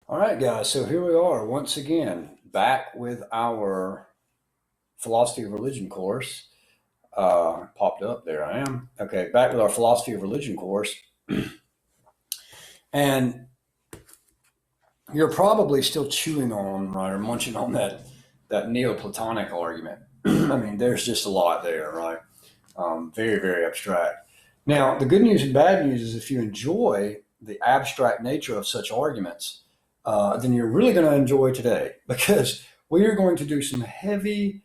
All right, guys. So here we are once again, back with our philosophy of religion course. Popped up there. I am okay. Back with our philosophy of religion course, and you're probably still chewing on, right, or munching on that Neoplatonic argument. I mean, there's just a lot there, right? Very, very abstract. Now, the good news and bad news is if you enjoy the abstract nature of such arguments, then you're really going to enjoy today because we are going to do some heavy,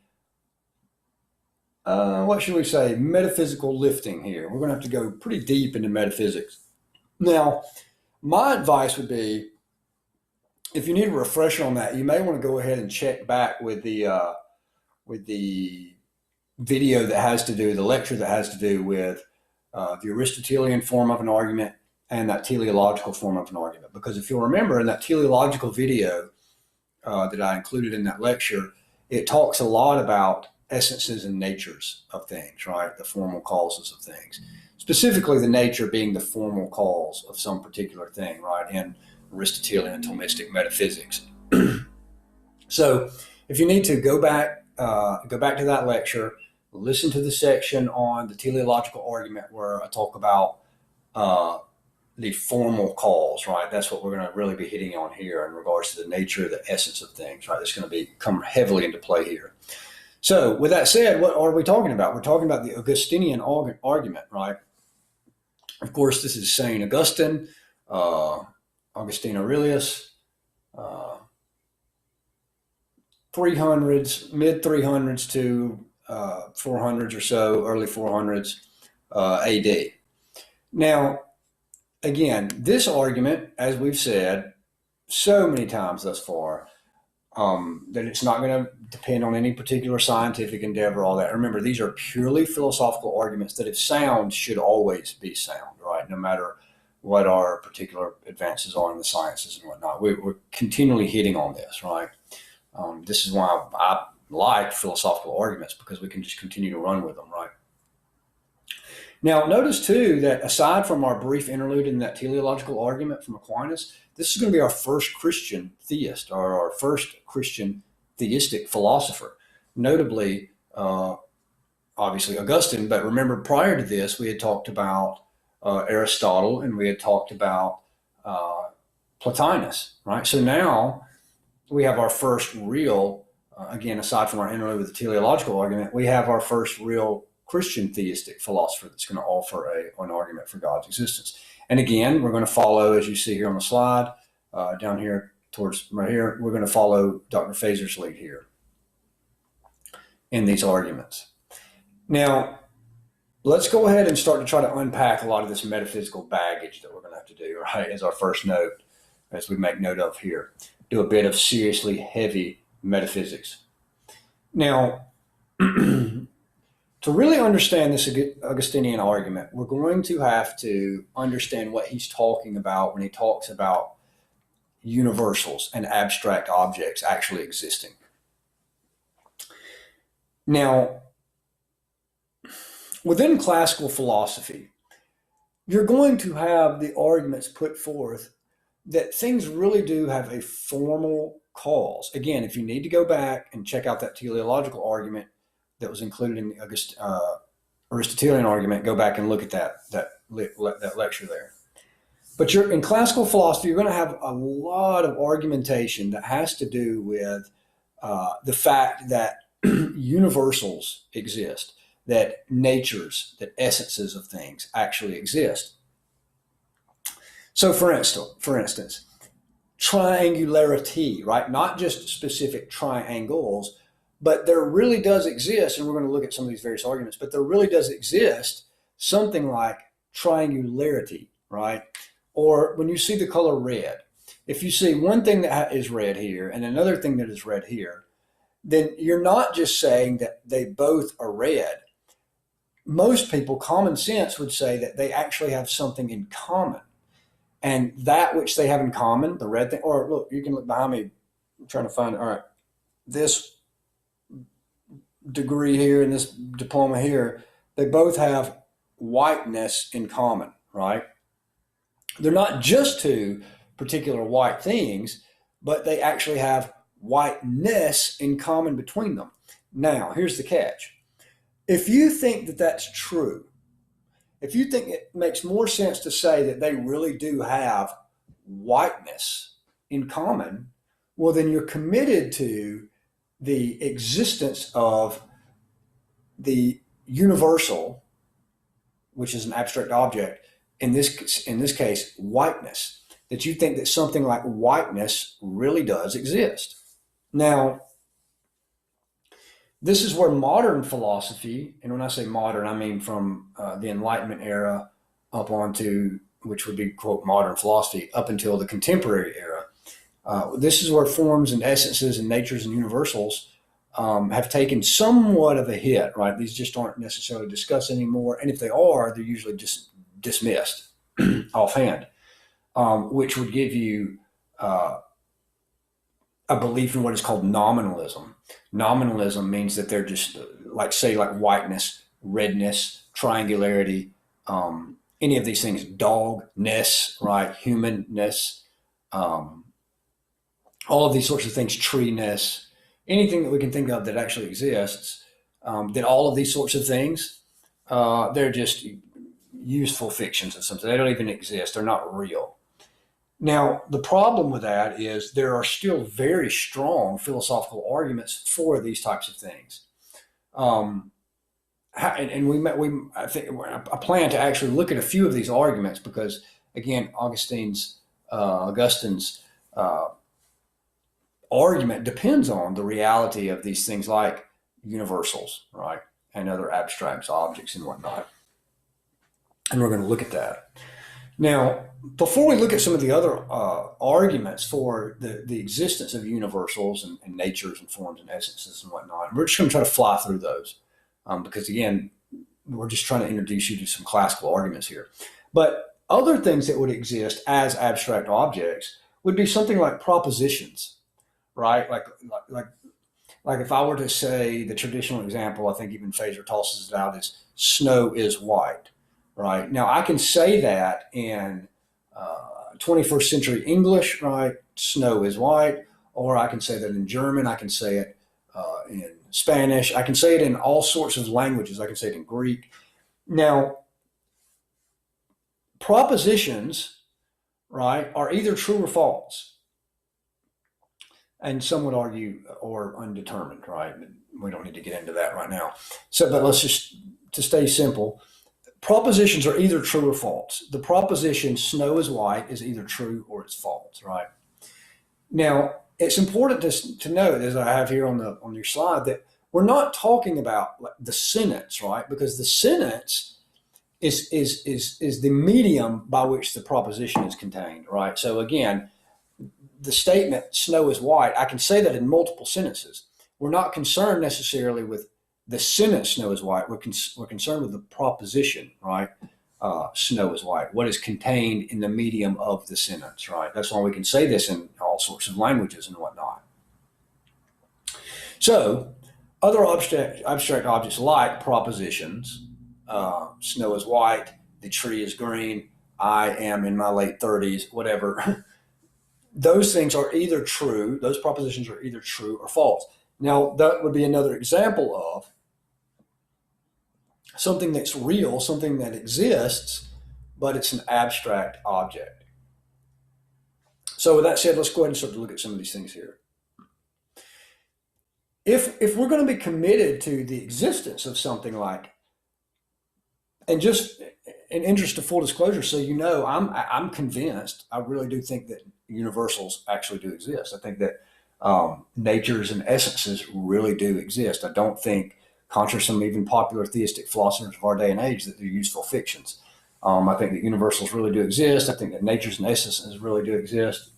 what should we say, metaphysical lifting here. We're going to have to go pretty deep into metaphysics. Now, my advice would be if you need a refresher on that, you may want to go ahead and check back with the video that has to do, the lecture that has to do with the Aristotelian form of an argument and that teleological form of an argument. Because if you'll remember in that teleological video that I included in that lecture, it talks a lot about essences and natures of things, right? The formal causes of things. Specifically, the nature being the formal cause of some particular thing, right? In Aristotelian and Thomistic metaphysics. So, if you need to go back to that lecture, listen to the section on the teleological argument where I talk about the formal cause, right? That's what we're going to really be hitting on here in regards to the nature, the essence of things, right? That's going to come heavily into play here. So, with that said, what are we talking about? We're talking about the Augustinian argument, right? Of course, this is Saint Augustine, Augustine Aurelius, 300s, mid 300s to 400s or so, early 400s AD. Now, again, this argument, as we've said so many times thus far, that it's not going to depend on any particular scientific endeavor, all that. Remember, these are purely philosophical arguments that if sound, should always be sound, right? No matter what our particular advances are in the sciences and whatnot. We're continually hitting on this, right? This is why I like philosophical arguments, because we can just continue to run with them, right? Now, notice too that aside from our brief interlude in that teleological argument from Aquinas, this is going to be our first Christian theist, or our first Christian theistic philosopher. Notably, obviously Augustine, but remember prior to this, we had talked about Aristotle and we had talked about Plotinus, right? So now we have our first real, again, aside from our interlude with the teleological argument, we have our first real Christian theistic philosopher that's going to offer an argument for God's existence. And again, we're going to follow, as you see here on the slide, down here towards right here, we're going to follow Dr. Faser's lead here in these arguments. Now, let's go ahead and start to try to unpack a lot of this metaphysical baggage that we're going to have to do, right, as our first note, as we make note of here. Do a bit of seriously heavy metaphysics. Now, to really understand this Augustinian argument, we're going to have to understand what he's talking about when he talks about universals and abstract objects actually existing. Now, within classical philosophy, you're going to have the arguments put forth that things really do have a formal cause. Again, if you need to go back and check out that teleological argument that was included in the Aristotelian argument, go back and look at that lecture there. But in classical philosophy, you're going to have a lot of argumentation that has to do with the fact that universals exist, that natures, that essences of things actually exist. So for instance, triangularity, right? Not just specific triangles, but there really does exist, and we're going to look at some of these various arguments, but there really does exist something like triangularity, right? Or when you see the color red, if you see one thing that is red here and another thing that is red here, then you're not just saying that they both are red. Most people, common sense would say that they actually have something in common. And that which they have in common, the red thing, or look, you can look behind me, I'm trying to find, all right, this degree here and this diploma here, they both have whiteness in common, right? They're not just two particular white things, but they actually have whiteness in common between them. Now, here's the catch. If you think that that's true, if you think it makes more sense to say that they really do have whiteness in common, well, then you're committed to the existence of the universal, which is an abstract object, in this case, whiteness, that you think that something like whiteness really does exist. Now, this is where modern philosophy, and when I say modern, I mean from the Enlightenment era up onto, which would be, quote, modern philosophy, up until the contemporary era. This is where forms and essences and natures and universals have taken somewhat of a hit, right? These just aren't necessarily discussed anymore. And if they are, they're usually just dismissed offhand, which would give you a belief in what is called nominalism. Nominalism means that they're just like, say, like whiteness, redness, triangularity, any of these things, dogness, right? Humanness, all of these sorts of things, treeness, anything that we can think of that actually exists, that all of these sorts of things, they're just useful fictions or something. They don't even exist. They're not real. Now, the problem with that is there are still very strong philosophical arguments for these types of things. I plan to actually look at a few of these arguments because, again, Augustine's argument depends on the reality of these things like universals, right, and other abstract objects and whatnot. And we're going to look at that. Now, before we look at some of the other arguments for the existence of universals and natures and forms and essences and whatnot, we're just going to try to fly through those because, again, we're just trying to introduce you to some classical arguments here. But other things that would exist as abstract objects would be something like propositions, right? Like if I were to say the traditional example, I think even Fraser tosses it out, is snow is white. Right. Now, I can say that in 21st century English, right? Snow is white. Or I can say that in German. I can say it in Spanish. I can say it in all sorts of languages. I can say it in Greek. Now, propositions, right, are either true or false. And some would argue or undetermined, right? We don't need to get into that right now. But let's just, to stay simple, propositions are either true or false. The proposition snow is white is either true or it's false, right? Now, it's important to note, as I have here on your slide, that we're not talking about the sentence, right? Because the sentence is the medium by which the proposition is contained, right? So again, the statement snow is white, I can say that in multiple sentences. We're not concerned necessarily with the sentence snow is white. We're concerned with the proposition, right? Snow is white. What is contained in the medium of the sentence, right? That's why we can say this in all sorts of languages and whatnot. So other abstract objects like propositions, snow is white, the tree is green, I am in my late 30s, whatever. Those things are either true, those propositions are either true or false. Now, that would be another example of something that's real, something that exists, but it's an abstract object. So with that said, let's go ahead and start to look at some of these things here. If we're going to be committed to the existence of something like, and just in interest of full disclosure, so you know, I'm convinced, I really do think that universals actually do exist. I think that natures and essences really do exist. I don't think, contrary to some even popular theistic philosophers of our day and age, that they're useful fictions. I think that universals really do exist. I think that natures and essences really do exist.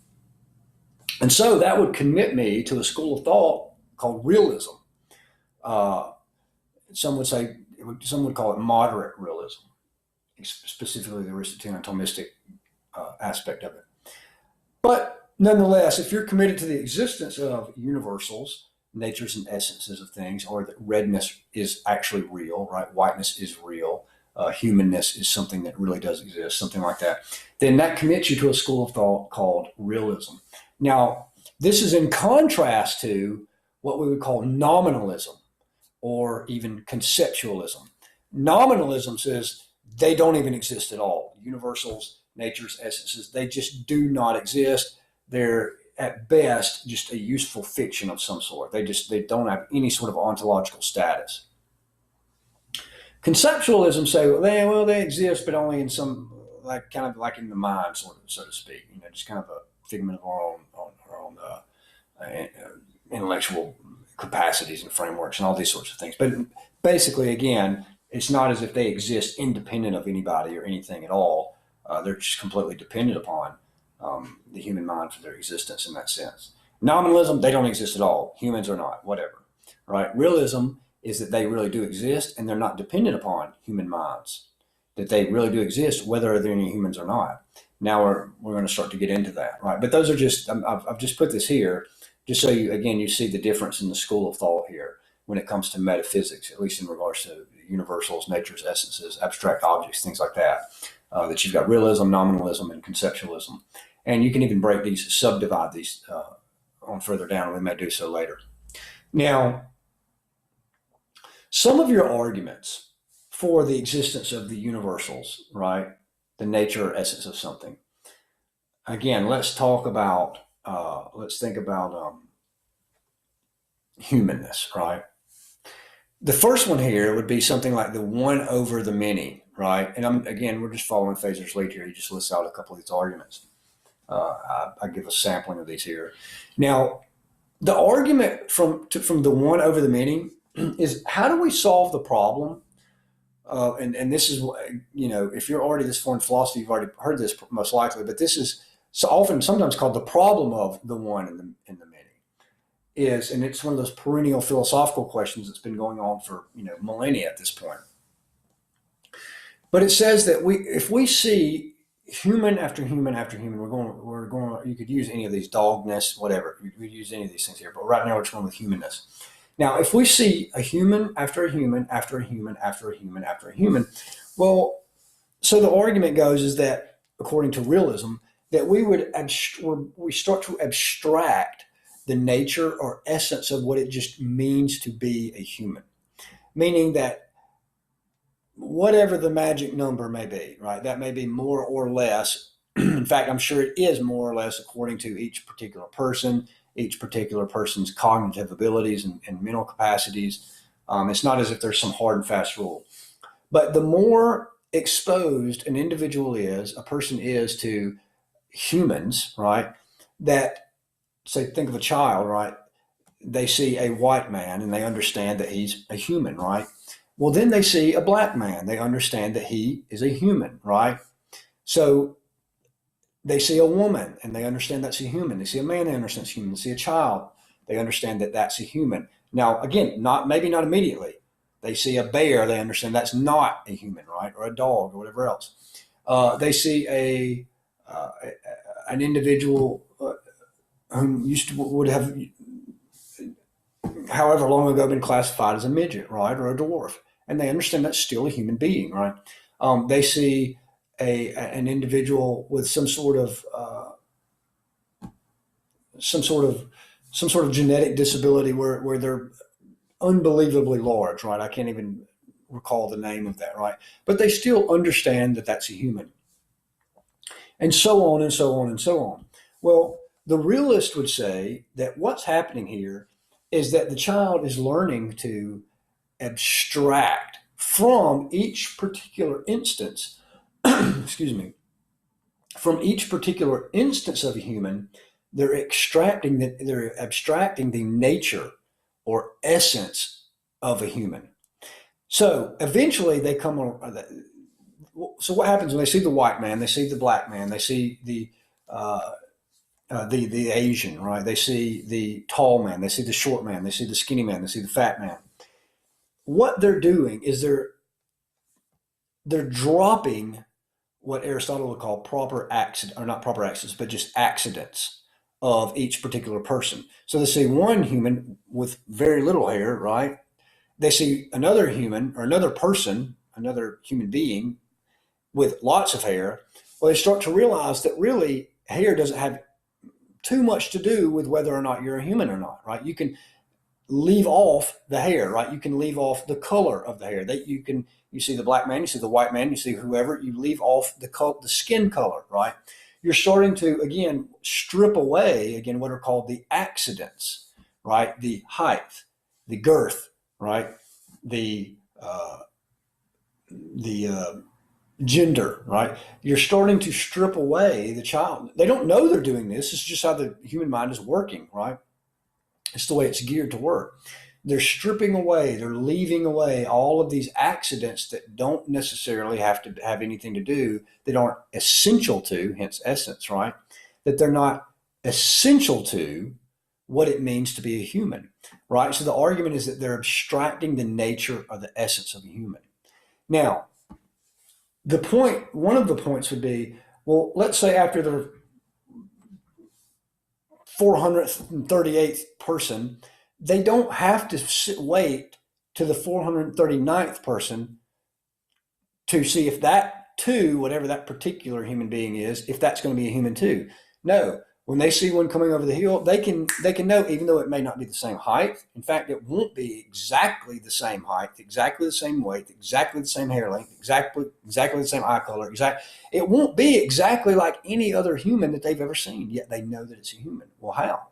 And so that would commit me to a school of thought called realism. Some would call it moderate realism, specifically the Aristotelian Thomistic aspect of it. But nonetheless, if you're committed to the existence of universals, natures and essences of things, or that redness is actually real, right? Whiteness is real. Humanness is something that really does exist, something like that. Then that commits you to a school of thought called realism. Now, This is in contrast to what we would call nominalism or even conceptualism. Nominalism says they don't even exist at all. Universals, nature's essences, they just do not exist. They're at best just a useful fiction of some sort. They don't have any sort of ontological status. Conceptualism say, well, they exist, but only in some, like kind of like in the mind, sort of, so to speak. Just kind of a figment of our own intellectual capacities and frameworks and all these sorts of things. But basically, again, it's not as if they exist independent of anybody or anything at all. They're just completely dependent upon the human mind for their existence in that sense. Nominalism, they don't exist at all. Humans are not, whatever, right? Realism is that they really do exist and they're not dependent upon human minds, that they really do exist, whether they're any humans or not. Now we're going to start to get into that, right? But those are just, I've just put this here just so you see the difference in the school of thought here when it comes to metaphysics, at least in regards to universals, nature's essences, abstract objects, things like that. That you've got realism, nominalism, and conceptualism. And you can even subdivide these on further down, and we may do so later. Now, some of your arguments for the existence of the universals, right? The nature or essence of something. Again, let's think about humanness, right? The first one here would be something like the one over the many, right? And we're just following Fazer's lead here. He just lists out a couple of these arguments. I give a sampling of these here. Now, the argument from the one over the many is, how do we solve the problem? And this is, if you're already this far in philosophy, you've already heard this most likely, but this is sometimes called the problem of the one and the many. And it's one of those perennial philosophical questions that's been going on for millennia at this point. But it says that if we see human after human after human, we're going. You could use any of these, dogness, whatever. We use any of these things here, but right now we're just going with humanness. Now, if we see a human after a human after a human after a human after a human, well, so the argument goes is that, according to realism, that we start to abstract the nature or essence of what it just means to be a human, meaning that whatever the magic number may be, right? That may be more or less. In fact, I'm sure it is more or less according to each particular person, each particular person's cognitive abilities and mental capacities. It's not as if there's some hard and fast rule. But the more exposed an individual is, a person is to humans, right? That, say, think of a child, right? They see a white man and they understand that he's a human, right? Well, then they see a black man. They understand that he is a human, right? So they see a woman and they understand that's a human. They see a man, they understand it's human. They see a child, they understand that that's a human. Now, again, maybe not immediately. They see a bear, they understand that's not a human, right? Or a dog or whatever else. They see an individual who would have, however long ago, been classified as a midget, right? Or a dwarf. And they understand that's still a human being, right? They see an individual with some sort of genetic disability where they're unbelievably large, right? I can't even recall the name of that, right? But they still understand that that's a human. And so on and so on and so on. Well, the realist would say that what's happening here is that the child is learning to abstract from each particular instance, excuse me, from each particular instance of a human, they're abstracting the nature or essence of a human. So eventually they come on. So what happens when they see the white man, they see the black man, they see the Asian, right? They see the tall man, they see the short man, they see the skinny man, they see the fat man. What they're doing is they're dropping what Aristotle would call not proper accidents, but just accidents of each particular person. So they see one human with very little hair, right? They see another human or another person, another human being with lots of hair. Well, they start to realize that really hair doesn't have too much to do with whether or not you're a human or not, right? You can leave off the hair, right? You can leave off the color of the hair. You see the black man, you see the white man, you see whoever, you leave off the skin color, right? You're starting to, again, strip away, again, what are called the accidents, right? The height, the girth, right? The gender, right? You're starting to strip away the child. They don't know they're doing this. It's just how the human mind is working, right? It's the way it's geared to work. They're stripping away, they're leaving away all of these accidents that don't necessarily have to have anything to do, that aren't essential to, hence essence, right? That they're not essential to what it means to be a human, right? So the argument is that they're abstracting the nature or the essence of a human. Now, one of the points would be, well, let's say after the 438th person, they don't have to wait to the 439th person to see if that too, whatever that particular human being is, if that's going to be a human too. No, when they see one coming over the hill, they can know, even though it may not be the same height. In fact, it won't be exactly the same height, exactly the same weight, exactly the same hair length, exactly the same eye color. It won't be exactly like any other human that they've ever seen, yet they know that it's a human. Well, how?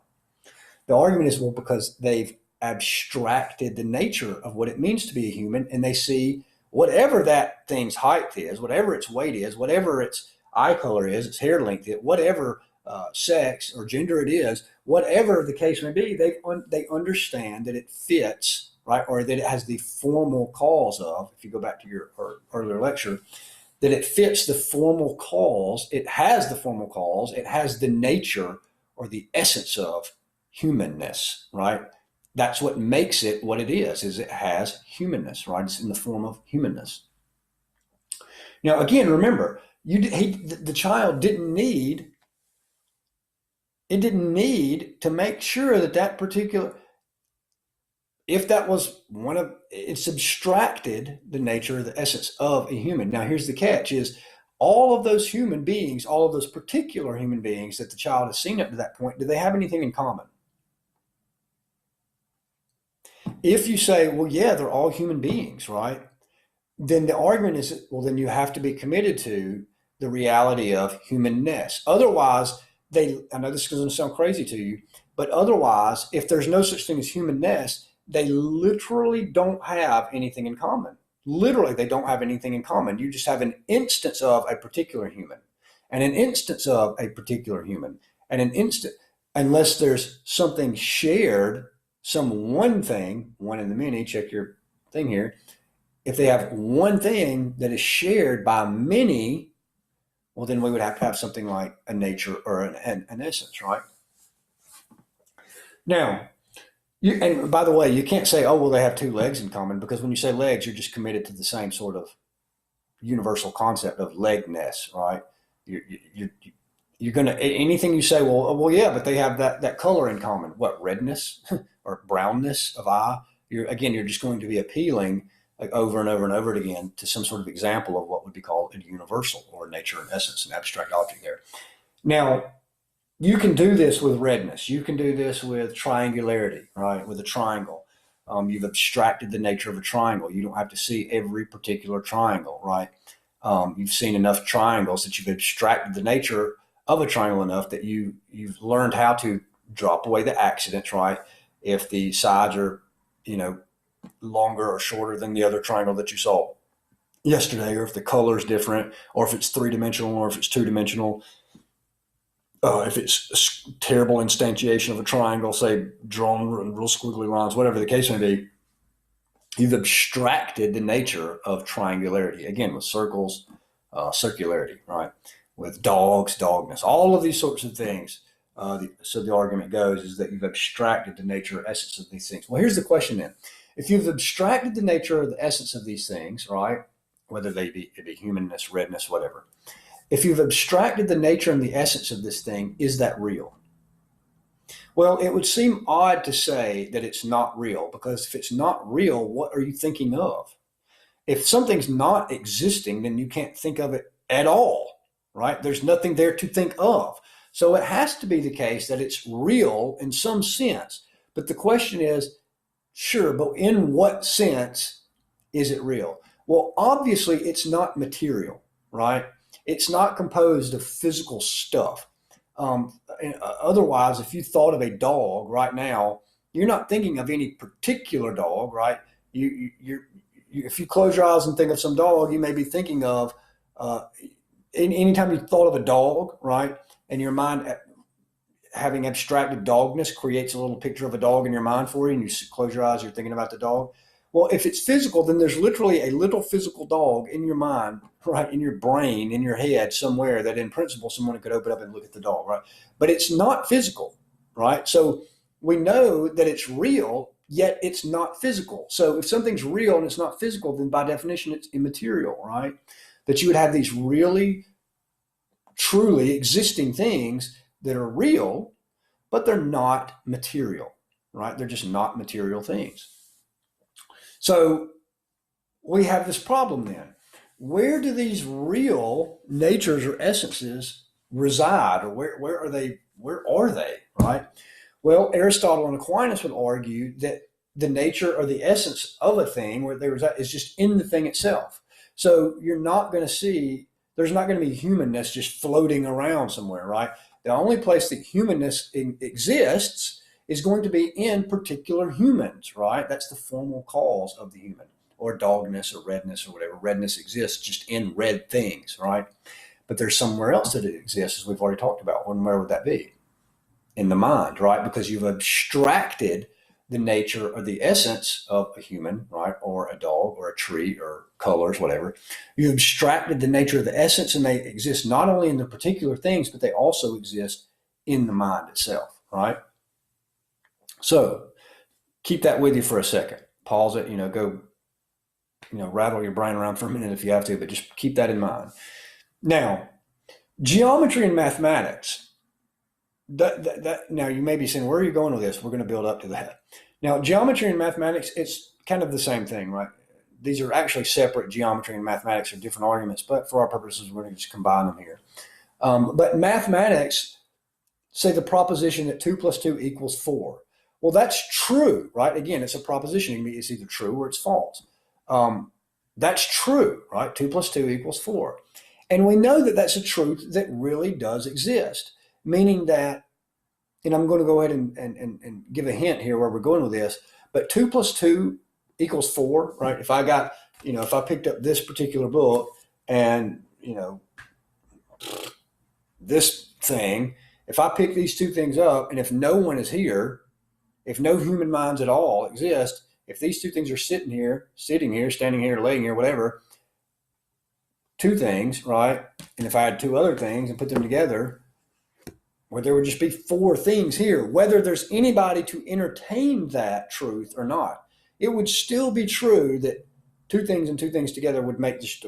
The argument is, well, because they've abstracted the nature of what it means to be a human, and they see whatever that thing's height is, whatever its weight is, whatever its eye color is, its hair length is, whatever sex or gender it is, whatever the case may be, they understand that it fits, right, or that it has the formal cause of, if you go back to your earlier lecture, that it fits the formal cause, it has the formal cause, it has the nature or the essence of humanness, right? That's what makes it what it is it has humanness, right? It's in the form of humanness. Now, again, remember, the child didn't need to make sure that particular, if that was it's abstracted the nature or the essence of a human. Now, here's the catch is all of those human beings, all of those particular human beings that the child has seen up to that point, do they have anything in common? If you say, well, yeah, they're all human beings, right? Then the argument is, well, then you have to be committed to the reality of humanness. Otherwise, I know this is going to sound crazy to you, but otherwise, if there's no such thing as humanness, they literally don't have anything in common. Literally, they don't have anything in common. You just have an instance of a particular human, and an instance of a particular human, and an instant, unless there's something shared, one thing, one in the many, check your thing here. If they have one thing that is shared by many, well, then we would have to have something like a nature or an essence, right? Now, and by the way, you can't say, oh, well, they have two legs in common, because when you say legs, you're just committed to the same sort of universal concept of legness, right? You're going to, anything you say, well, yeah, but they have that color in common. What, redness or brownness of eye? You're just going to be appealing over and over and over again to some sort of example of what would be called a universal or nature and essence, an abstract object there. Now, you can do this with redness. You can do this with triangularity, right? With a triangle. You've abstracted the nature of a triangle. You don't have to see every particular triangle, right? You've seen enough triangles that you've abstracted the nature of a triangle enough that you've learned how to drop away the accidents, right? If the sides are, longer or shorter than the other triangle that you saw yesterday, or if the color is different, or if it's three-dimensional, or if it's two-dimensional, if it's a terrible instantiation of a triangle, say drawn in real squiggly lines, whatever the case may be, you've abstracted the nature of triangularity. Again, with circles, circularity, right? With dogs, dogness, all of these sorts of things. So the argument goes is that you've abstracted the nature or essence of these things. Well, here's the question then. If you've abstracted the nature or the essence of these things, right, whether it be humanness, redness, whatever, if you've abstracted the nature and the essence of this thing, is that real? Well, it would seem odd to say that it's not real, because if it's not real, what are you thinking of? If something's not existing, then you can't think of it at all, right? There's nothing there to think of. So it has to be the case that it's real in some sense. But the question is, sure, but in what sense is it real? Well, obviously, it's not material, right? It's not composed of physical stuff. Otherwise, if you thought of a dog right now, you're not thinking of any particular dog, right? If you close your eyes and think of some dog, you may be thinking of anytime you thought of a dog, right? And your mind, having abstracted dogness, creates a little picture of a dog in your mind for you, and you close your eyes, you're thinking about the dog. Well, if it's physical, then there's literally a little physical dog in your mind, right, in your brain, in your head somewhere, that in principle someone could open up and look at the dog, right? But it's not physical, right? So we know that it's real, yet it's not physical. So if something's real and it's not physical, then by definition it's immaterial, right? That you would have these really, truly existing things that are real, but they're not material, right? They're just not material things. So we have this problem then. Where do these real natures or essences reside, or where are they, right? Well, Aristotle and Aquinas would argue that the nature or the essence of a thing, where they reside, is just in the thing itself. So you're not going to see, there's not going to be humanness just floating around somewhere, right? The only place that humanness exists is going to be in particular humans, right? That's the formal cause of the human, or dogness or redness or whatever. Redness exists just in red things, right? But there's somewhere else that it exists, as we've already talked about. Where would that be? In the mind, right? Because you've abstracted the nature or the essence of a human, right? Or a dog or a tree or colors, whatever. You abstracted the nature of the essence, and they exist not only in the particular things, but they also exist in the mind itself, right? So keep that with you for a second. Pause it, go, rattle your brain around for a minute if you have to, but just keep that in mind. Now, geometry and mathematics. Now you may be saying, where are you going with this? We're going to build up to that. Now, geometry and mathematics, it's kind of the same thing, right? These are actually separate. Geometry and mathematics are different arguments, but for our purposes, we're going to just combine them here. But mathematics say the proposition that 2 + 2 = 4. Well, that's true, right? Again, it's a proposition. It's either true or it's false. That's true, right? 2 + 2 = 4. And we know that that's a truth that really does exist, meaning that, and I'm going to go ahead and give a hint here where we're going with this, but 2 + 2 = 4, right? If I got, if I picked up this particular book and, this thing, if I pick these two things up, and if no one is here, if no human minds at all exist, if these two things are sitting here, standing here, laying here, whatever, two things, right? And if I had two other things and put them together, where there would just be four things here, whether there's anybody to entertain that truth or not, it would still be true that two things and two things together would make just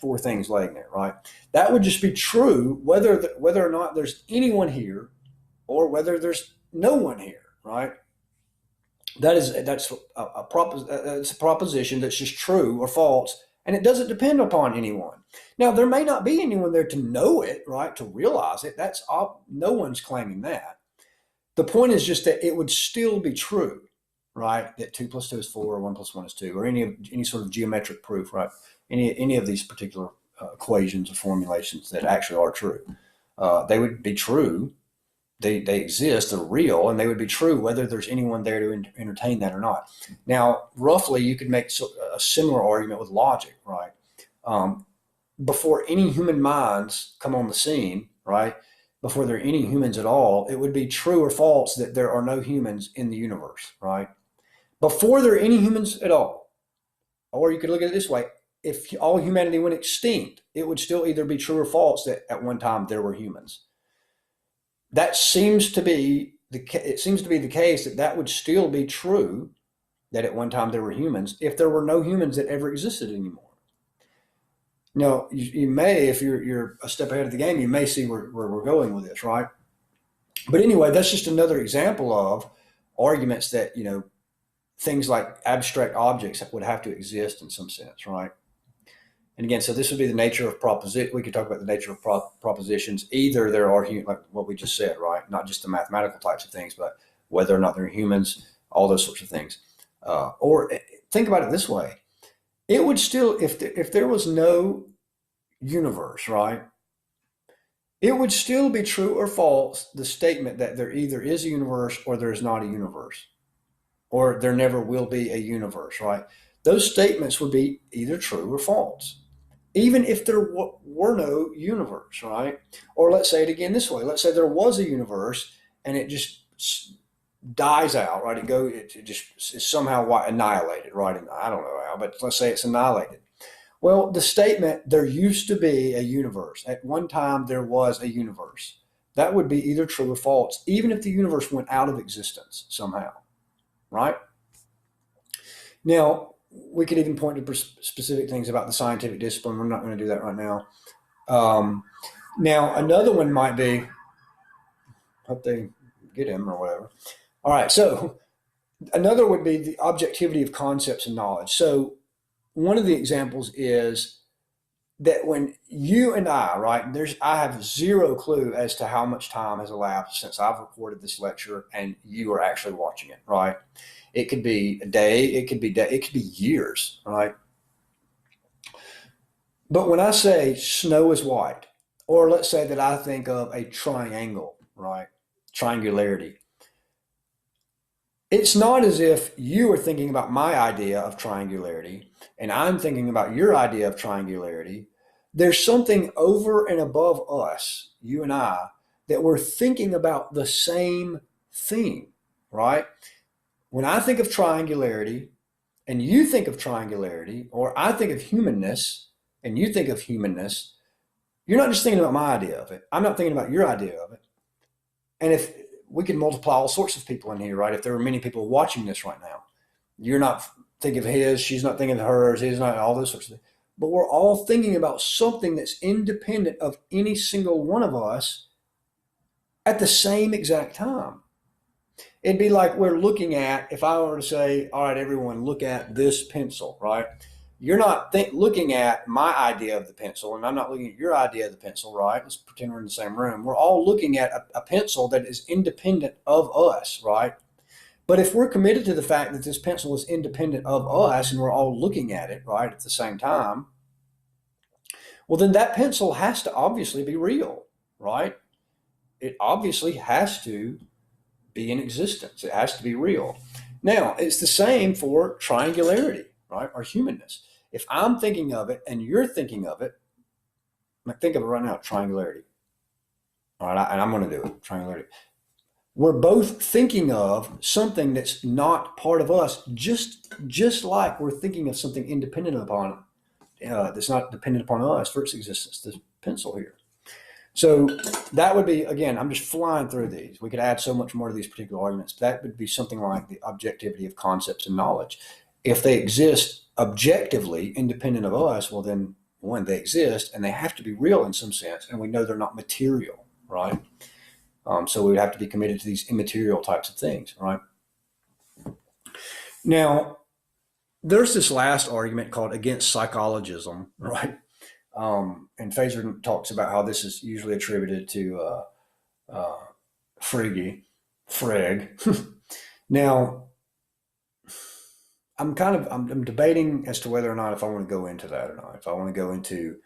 four things laying there, right? That would just be true whether or not there's anyone here or whether there's no one here, right? That's a proposition that's just true or false, and it doesn't depend upon anyone. Now, there may not be anyone there to know it, right, to realize it. That's all, no one's claiming that. The point is just that it would still be true, right, that 2 + 2 is 4 or 1 + 1 is 2, or any sort of geometric proof, right, any of these particular equations or formulations that actually are true. They would be true. They exist, they're real, and they would be true whether there's anyone there to entertain that or not. Now, roughly, you could make a similar argument with logic, right? Before any human minds come on the scene, right, before there are any humans at all, it would be true or false that there are no humans in the universe, right? Before there are any humans at all. Or you could look at it this way. If all humanity went extinct, it would still either be true or false that at one time there were humans. That seems to be the case that would still be true, that at one time there were humans, if there were no humans that ever existed anymore. Now, you may, if you're a step ahead of the game, you may see where we're going with this, right? But anyway, that's just another example of arguments that, things like abstract objects would have to exist in some sense, right? And again, so this would be the nature of proposition. We could talk about the nature of propositions. Either there are, like what we just said, right? Not just the mathematical types of things, but whether or not they're humans, all those sorts of things. Or think about it this way. It would still, if there was no universe, right? It would still be true or false, the statement that there either is a universe or there is not a universe, or there never will be a universe, right? Those statements would be either true or false, even if there were no universe, right? Or let's say it again this way. Let's say there was a universe and it just dies out, right? It just is somehow annihilated, right? And I don't know how, but let's say it's annihilated. Well, the statement, there used to be a universe. At one time, there was a universe. That would be either true or false, even if the universe went out of existence somehow, right? Now, we could even point to specific things about the scientific discipline. We're not going to do that right now. Now, another one might be, hope they get him or whatever. All right, so another would be the objectivity of concepts and knowledge. So one of the examples is that when you and I, right, I have zero clue as to how much time has elapsed since I've recorded this lecture and you are actually watching it, right? It could be a day, it could be years, right? But when I say snow is white, or let's say that I think of a triangle, right? Triangularity. It's not as if you are thinking about my idea of triangularity and I'm thinking about your idea of triangularity. There's something over and above us, you and I, that we're thinking about the same thing, right? When I think of triangularity and you think of triangularity, or I think of humanness and you think of humanness, you're not just thinking about my idea of it. I'm not thinking about your idea of it. And if we can multiply all sorts of people in here, right? If there are many people watching this right now, you're not thinking of his, she's not thinking of hers, he's not, all those sorts of things. But we're all thinking about something that's independent of any single one of us at the same exact time. It'd be like we're looking at, if I were to say, all right, everyone, look at this pencil, right? You're not looking at my idea of the pencil, and I'm not looking at your idea of the pencil, right? Let's pretend we're in the same room. We're all looking at a pencil that is independent of us, right? But if we're committed to the fact that this pencil is independent of us and we're all looking at it, right, at the same time, well, then that pencil has to obviously be real, right? It obviously has to be in existence. It has to be real. Now, it's the same for triangularity, right, or humanness. If I'm thinking of it and you're thinking of it, like think of it right now, triangularity. All right, and I'm going to do it, triangularity. We're both thinking of something that's not part of us, just like we're thinking of something independent upon that's not dependent upon us for its existence, this pencil here. So that would be, again, I'm just flying through these. We could add so much more to these particular arguments. That would be something like the objectivity of concepts and knowledge. If they exist objectively, independent of us, well then, one, they exist and they have to be real in some sense, and we know they're not material, right? So we would have to be committed to these immaterial types of things, right? Now, there's this last argument called against psychologism, right? And Fazer talks about how this is usually attributed to Frege. Now, I'm debating as to whether or not if I want to go into that or not, if I want to go into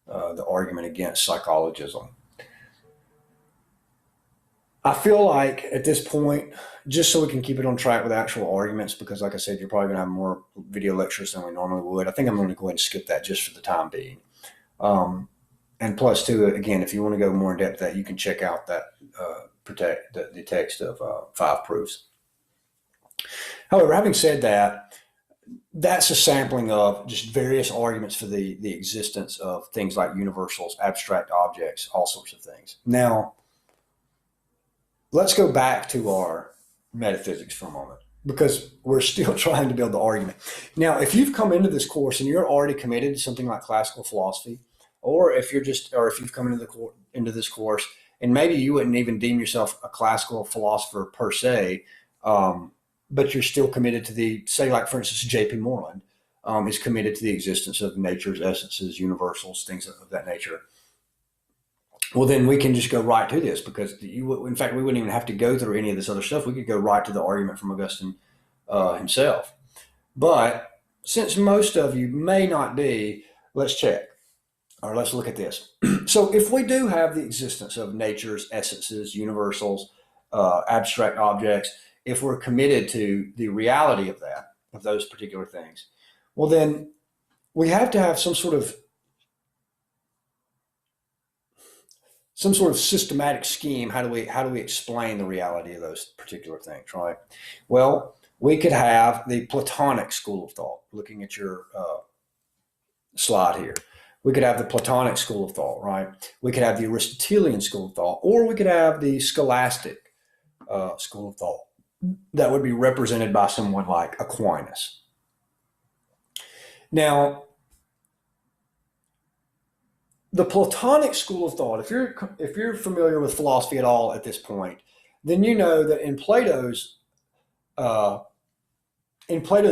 the argument against psychologism. I feel like at this point, just so we can keep it on track with actual arguments, because like I said, you're probably going to have more video lectures than we normally would. I think I'm going to go ahead and skip that just for the time being. And plus, too, again, if you want to go more in depth, that you can check out that the text of 5 Proofs. However, having said that, that's a sampling of just various arguments for the existence of things like universals, abstract objects, all sorts of things. Now, let's go back to our metaphysics for a moment, because we're still trying to build the argument. Now, if you've come into this course and you're already committed to something like classical philosophy, or if you've come into this course and maybe you wouldn't even deem yourself a classical philosopher per se, but you're still committed to say like, for instance, J.P. Moreland, is committed to the existence of nature's essences, universals, things of that nature. Well, then we can just go right to this, because in fact, we wouldn't even have to go through any of this other stuff. We could go right to the argument from Augustine himself. But since most of you may not be, let's check, or let's look at this. So if we do have the existence of nature's essences, universals, abstract objects, if we're committed to the reality of that, of those particular things, well, then we have to have some sort of systematic scheme. How do we explain the reality of those particular things, right? Well, we could have the Platonic school of thought. Looking at your slide here, we could have the Platonic school of thought, right? We could have the Aristotelian school of thought, or we could have the Scholastic school of thought. That would be represented by someone like Aquinas. Now, the Platonic school of thought, if you're familiar with philosophy at all at this point, then you know that in Plato's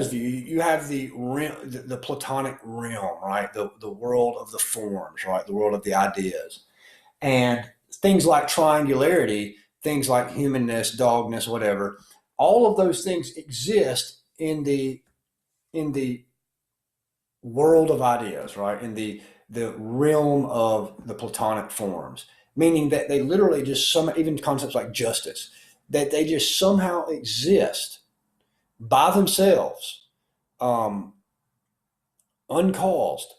view, you have the Platonic realm, right? The world of the forms, right? The world of the ideas. And things like triangularity, things like humanness, dogness, whatever, all of those things exist in the world of ideas, right? In the realm of the Platonic forms, meaning that they literally just even concepts like justice, that they just somehow exist by themselves, uncaused.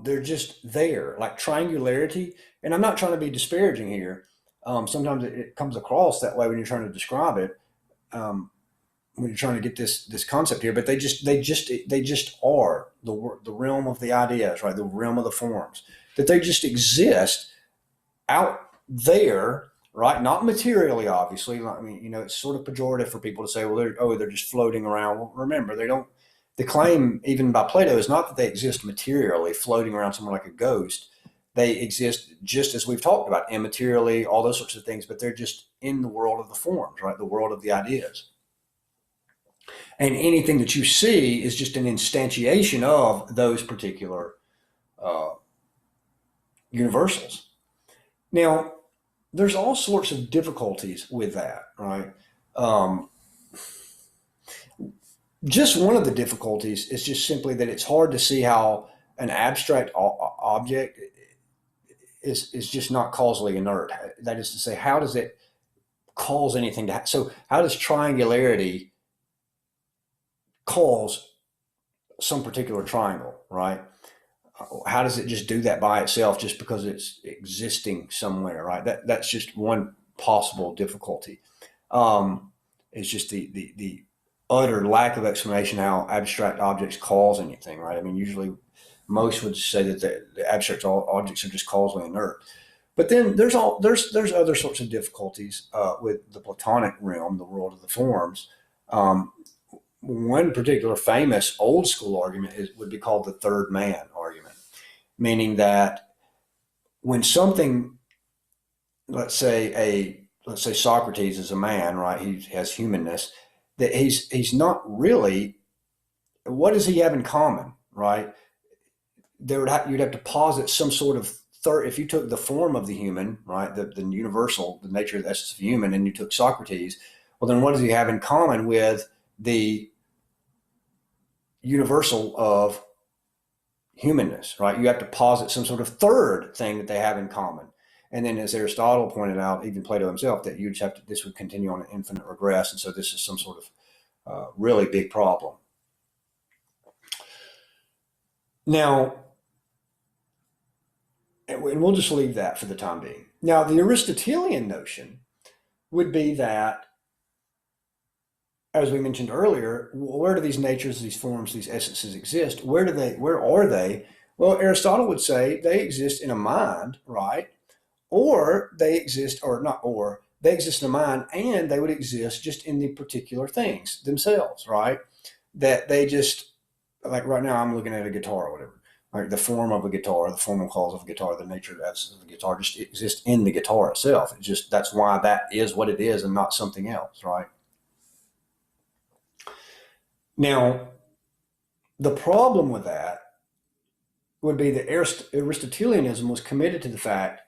They're just there, like triangularity. And I'm not trying to be disparaging here. Sometimes it comes across that way when you're trying to describe it, when you're trying to get this concept here. But they just are the realm of the ideas, right? The realm of the forms, that they just exist out there, right? Not materially, obviously. I mean, it's sort of pejorative for people to say, well, they're just floating around. Well, remember, the claim even by Plato is not that they exist materially, floating around somewhere like a ghost. They exist, just as we've talked about, immaterially, all those sorts of things, but they're just in the world of the forms, right? The world of the ideas. And anything that you see is just an instantiation of those particular universals. Now, there's all sorts of difficulties with that, right? Just one of the difficulties is just simply that it's hard to see how an abstract object is just not causally inert. That is to say, how does it cause anything to happen? So how does triangularity cause some particular triangle, right? How does it just do that by itself just because it's existing somewhere, right? That's just one possible difficulty. It's just the utter lack of explanation how abstract objects cause anything, right? I mean, usually most would say that the abstract objects are just causally inert. But then there's other sorts of difficulties with the Platonic realm, the world of the forms. One particular famous old school argument would be called the third man argument, meaning that when something, let's say Socrates is a man, right? He has humanness, that he's not really. What does he have in common, right? You'd have to posit some sort of third. If you took the form of the human, right, the universal, the nature of the essence of human, and you took Socrates, well, then what does he have in common with the universal of humanness, right? You have to posit some sort of third thing that they have in common. And then, as Aristotle pointed out, even Plato himself, that you just have to, this would continue on an infinite regress. And so this is some sort of really big problem. Now, and we'll just leave that for the time being. Now, the Aristotelian notion would be that, as we mentioned earlier, where do these natures, these forms, these essences exist? Where are they? Well, Aristotle would say they exist in a mind, right? Or they exist, they exist in a mind, and they would exist just in the particular things themselves, right? That they just, like right now I'm looking at a guitar or whatever, right? The form of a guitar, the formal cause of a guitar, the nature of the essence of a guitar just exists in the guitar itself. It just, that's why that is what it is and not something else, right? Now, The problem with that would be that Aristotelianism was committed to the fact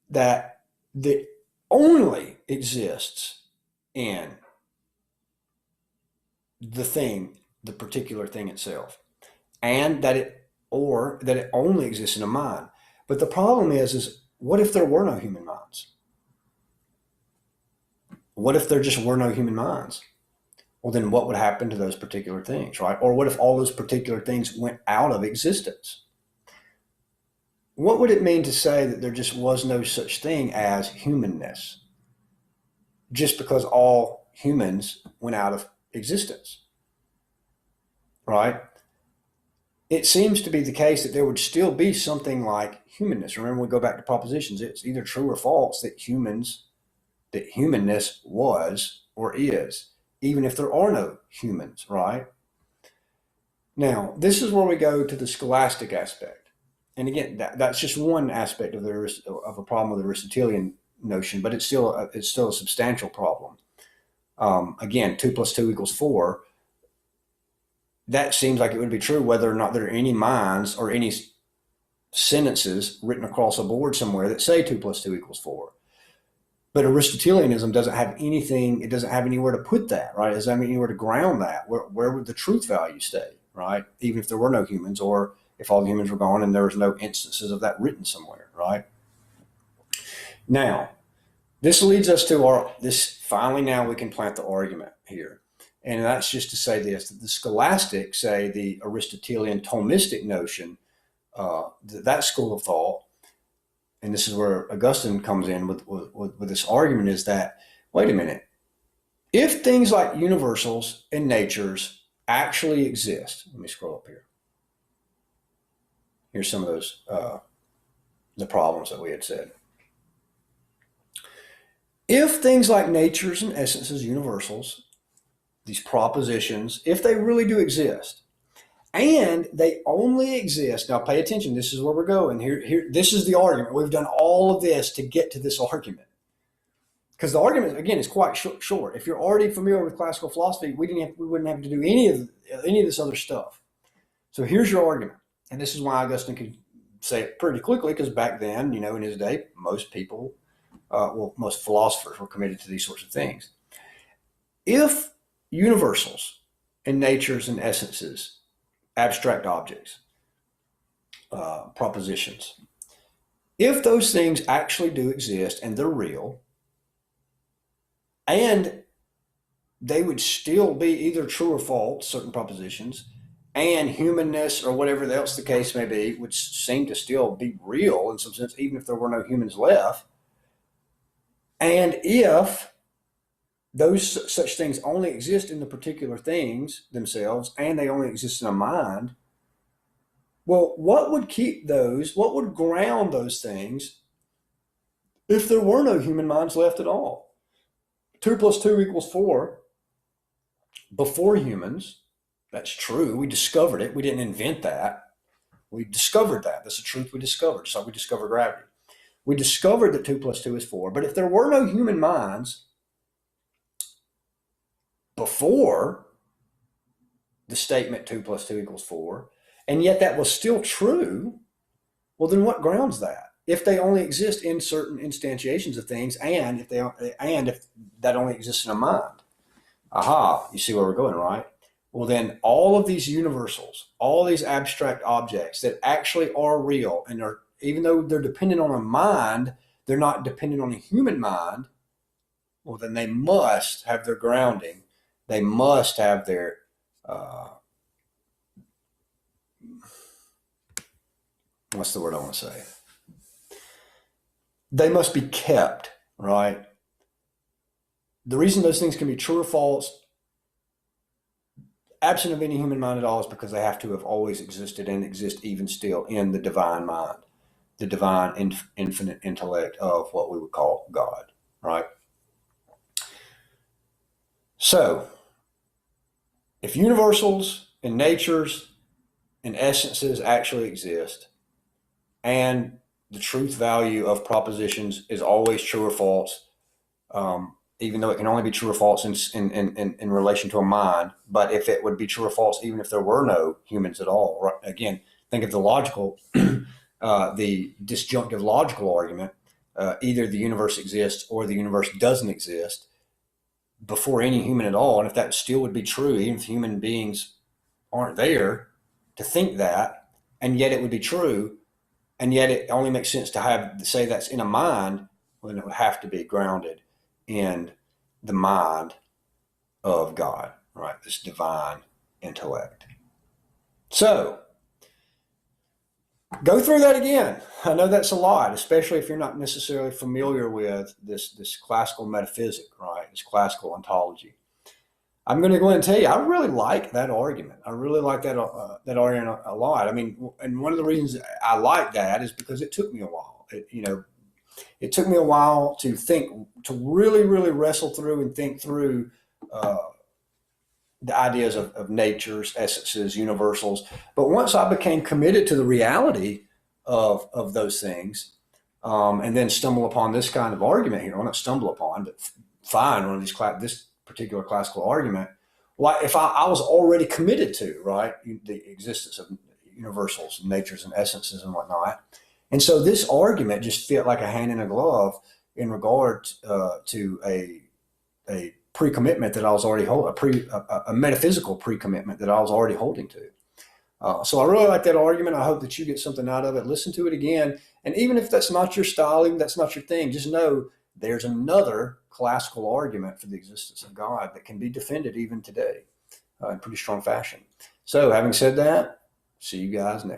that the only exists in the thing, the particular thing itself, and that it only exists in a mind. But the problem is what if there were no human minds? What if there just were no human minds? Well, then what would happen to those particular things, right? Or what if all those particular things went out of existence? What would it mean to say that there just was no such thing as humanness, just because all humans went out of existence, right? It seems to be the case that there would still be something like humanness. Remember, we go back to propositions. It's either true or false that humanness was or is, even if there are no humans, right? Now, this is where we go to the scholastic aspect. And again, that's just one aspect of a problem with the Aristotelian notion, but it's still a substantial problem. Again, 2 + 2 = 4. That seems like it would be true whether or not there are any minds or any sentences written across a board somewhere that say 2 + 2 = 4. But Aristotelianism doesn't have anything, it doesn't have anywhere to put that, right? It doesn't have anywhere to ground that. Where would the truth value stay, right? Even if there were no humans, or if all the humans were gone and there was no instances of that written somewhere, right? Now, this leads us to finally now we can plant the argument here. And that's just to say this, that the scholastics say the Aristotelian Thomistic notion, that school of thought, and this is where Augustine comes in with this argument, is that, wait a minute, if things like universals and natures actually exist, let me scroll up here. Here's some of those, the problems that we had said. If things like natures and essences, universals, these propositions, if they really do exist, and they only exist, now pay attention, this is where we're going. Here, this is the argument. We've done all of this to get to this argument. Because the argument, again, is quite short. If you're already familiar with classical philosophy, we wouldn't have to do any of this other stuff. So here's your argument. And this is why Augustine could say it pretty quickly, because back then, in his day, most people, most philosophers were committed to these sorts of things. If universals and natures and essences, abstract objects, propositions, if those things actually do exist and they're real, and they would still be either true or false, certain propositions, and humanness or whatever else the case may be would seem to still be real in some sense, even if there were no humans left. And if those such things only exist in the particular things themselves, and they only exist in a mind, well, what would keep those, what would ground those things if there were no human minds left at all? 2 + 2 = 4. Before humans, that's true. We discovered it. We didn't invent that. We discovered that. That's a truth we discovered. Just like we discovered gravity. We discovered that 2 + 2 = 4. But if there were no human minds before the statement 2 + 2 = 4, and yet that was still true, well, then what grounds that? If they only exist in certain instantiations of things, and if that only exists in a mind. Aha, you see where we're going, right? Well, then all of these universals, all these abstract objects that actually are real, and are, even though they're dependent on a mind, they're not dependent on a human mind. Well, then they must have their grounding. They must have their what's the word I want to say? They must be kept, right? The reason those things can be true or false, absent of any human mind at all, is because they have to have always existed and exist even still in the divine mind, the divine infinite intellect of what we would call God, right? So, if universals and natures and essences actually exist, and the truth value of propositions is always true or false, even though it can only be true or false in relation to a mind, but if it would be true or false even if there were no humans at all. Right? Again, think of the logical, the disjunctive logical argument. Either the universe exists or the universe doesn't exist before any human at all. And if that still would be true, even if human beings aren't there to think that, and yet it would be true, and yet it only makes sense to say that's in a mind, well, then it would have to be grounded in the mind of God, right? This divine intellect. So, go through that again. I know that's a lot, especially if you're not necessarily familiar with this classical metaphysic, right? This classical ontology. I'm going to go ahead and tell you, I really like that argument. I really like that argument a lot. I mean, and one of the reasons I like that is because it took me a while. It took me a while to really, really wrestle through and think through the ideas of natures, essences, universals. But once I became committed to the reality of those things, and then stumble upon this kind of argument here, well, not stumble upon, but find one of these this particular classical argument, like if I was already committed to, right, the existence of universals, natures, and essences and whatnot. And so this argument just fit like a hand in a glove in regard to a pre-commitment that I was already holding, a metaphysical pre-commitment that I was already holding to. So I really like that argument. I hope that you get something out of it. Listen to it again. And even if that's not your style, even if that's not your thing, just know there's another classical argument for the existence of God that can be defended even today in pretty strong fashion. So having said that, see you guys next.